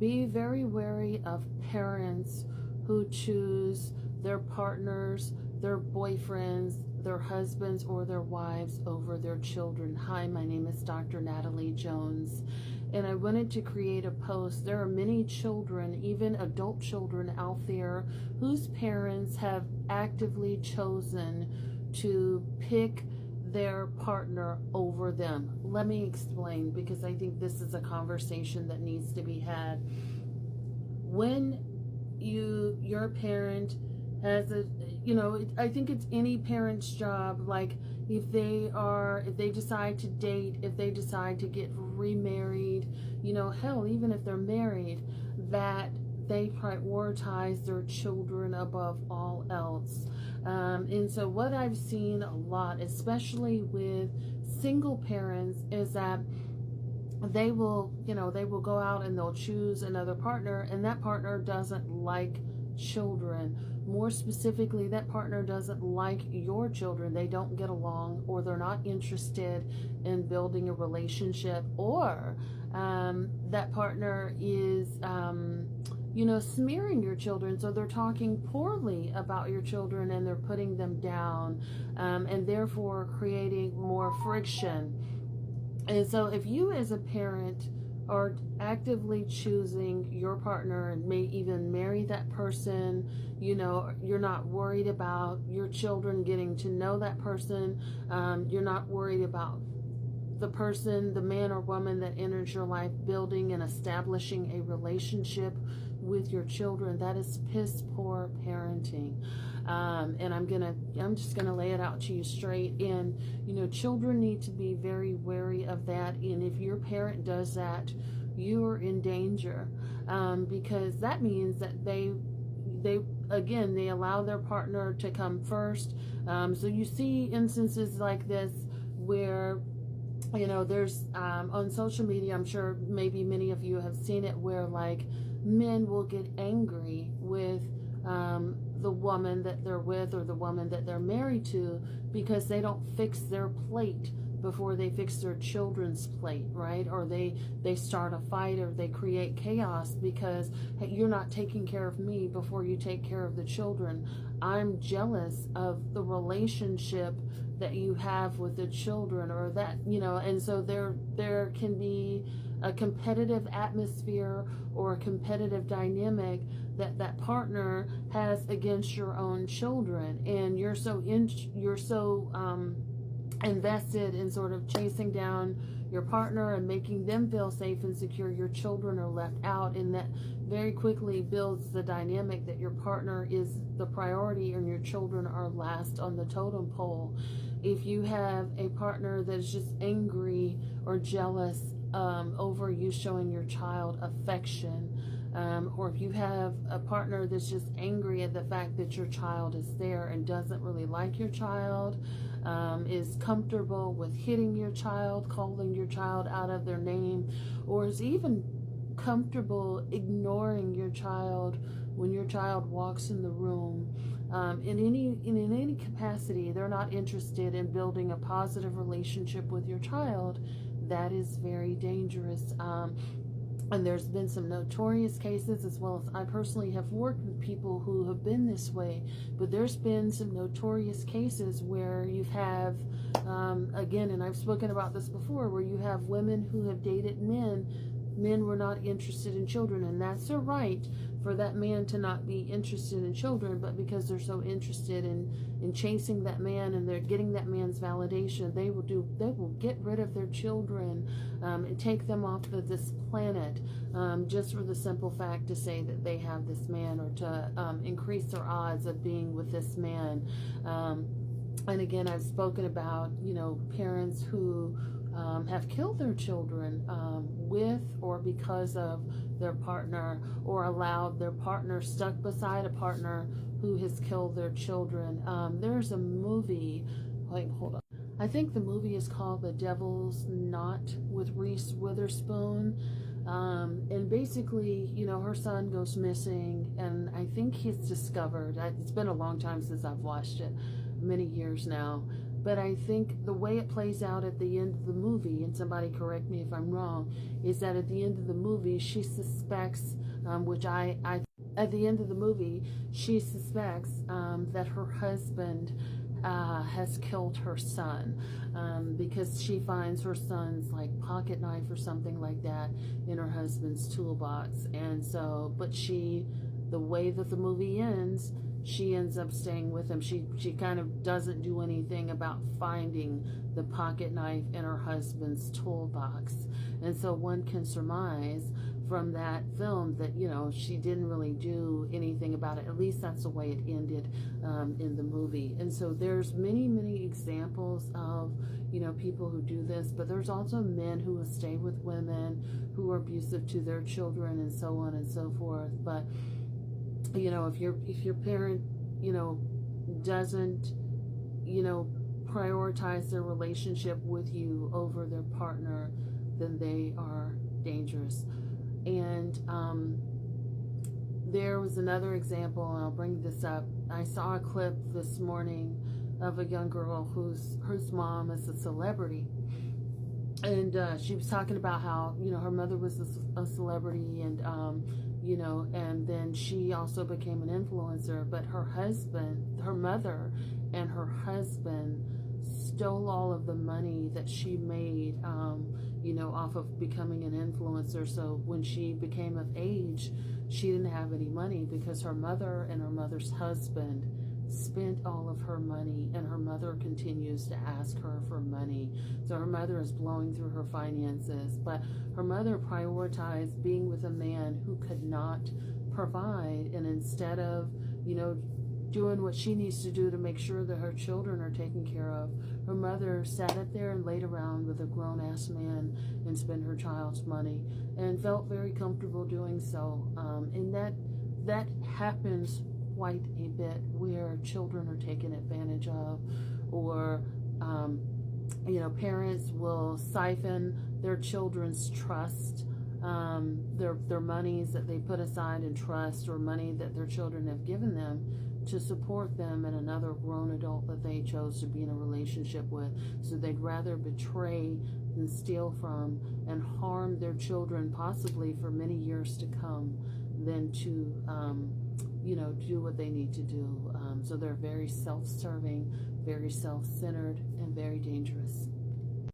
Be very wary of parents who choose their partners, their boyfriends, their husbands, or their wives over their children. Hi, my name is Dr. Natalie Jones, and I wanted to create a post. There are many children, even adult children out there, whose parents have actively chosen to pick their partner over them. Let me explain, because I think this is a conversation that needs to be had. When your parent has a, I think it's any parent's job, like if they decide to date, if they decide to get remarried, hell, even if they're married, that they prioritize their children above all else. And so what I've seen a lot, especially with single parents, is that they will go out and they'll choose another partner, and that partner doesn't like children. More specifically, that partner doesn't like your children. They don't get along, or they're not interested in building a relationship, or that partner is smearing your children. So they're talking poorly about your children, and they're putting them down, and therefore creating more friction. And so if you as a parent are actively choosing your partner and may even marry that person, you're not worried about your children getting to know that person. You're not worried about the person, the man or woman that enters your life, building and establishing a relationship with your children. That is piss poor parenting. And I'm just gonna lay it out to you straight. And children need to be very wary of that. And if your parent does that, you're in danger, because that means that they allow their partner to come first. So you see instances like this where there's on social media, I'm sure maybe many of you have seen it, where like men will get angry with the woman that they're with, or the woman that they're married to, because they don't fix their plate before they fix their children's plate, right? Or they start a fight, or they create chaos because, hey, you're not taking care of me before you take care of the children. I'm jealous of the relationship that you have with the children, or that, and so there can be a competitive atmosphere or a competitive dynamic that partner has against your own children, and you're so invested in sort of chasing down your partner and making them feel safe and secure. Your children are left out, and that very quickly builds the dynamic that your partner is the priority and your children are last on the totem pole. If you have a partner that's just angry or jealous over you showing your child affection, or if you have a partner that's just angry at the fact that your child is there and doesn't really like your child, is comfortable with hitting your child, calling your child out of their name, or is even comfortable ignoring your child when your child walks in the room, in any capacity, they're not interested in building a positive relationship with your child, that is very dangerous. And there's been some notorious cases, as well as I personally have worked with people who have been this way, but there's been some notorious cases where you have, again, and I've spoken about this before, where you have women who have dated men were not interested in children, and that's their right for that man to not be interested in children, but because they're so interested in chasing that man and they're getting that man's validation, they will get rid of their children and take them off of this planet, just for the simple fact to say that they have this man, or to increase their odds of being with this man. And again, I've spoken about parents who have killed their children with or because of their partner, or allowed their partner, stuck beside a partner who has killed their children. There's a movie, hold on. I think the movie is called The Devil's Knot with Reese Witherspoon. And basically, her son goes missing, and I think he's discovered. It's been a long time since I've watched it, many years now. But I think the way it plays out at the end of the movie, and somebody correct me if I'm wrong, is that at the end of the movie, she suspects, at the end of the movie, she suspects that her husband has killed her son, because she finds her son's like pocket knife or something like that in her husband's toolbox. And so, but the way that the movie ends, she ends up staying with him. She kind of doesn't do anything about finding the pocket knife in her husband's toolbox. And so one can surmise from that film that, you know, she didn't really do anything about it. At least that's the way it ended in the movie. And so there's many examples of, you know, people who do this, but there's also men who will stay with women who are abusive to their children and so on and so forth. But you know, if your parent, you know, doesn't, you know, prioritize their relationship with you over their partner, then they are dangerous. And there was another example, and I'll bring this up. I saw a clip this morning of a young girl whose mom is a celebrity. And she was talking about how, you know, her mother was a celebrity, and you know, and then she also became an influencer. But her mother and her husband stole all of the money that she made, you know, off of becoming an influencer. So when she became of age, she didn't have any money because her mother and her mother's husband spent all of her money, and her mother continues to ask her for money. So her mother is blowing through her finances, but her mother prioritized being with a man who could not provide, and instead of, you know, doing what she needs to do to make sure that her children are taken care of, her mother sat up there and laid around with a grown-ass man and spent her child's money, and felt very comfortable doing so. And that happens quite a bit, where children are taken advantage of, or you know, parents will siphon their children's trust, their monies that they put aside in trust, or money that their children have given them to support them and another grown adult that they chose to be in a relationship with. So they'd rather betray than steal from and harm their children, possibly for many years to come, than to you know, do what they need to do. So they're very self-serving, very self-centered, and very dangerous.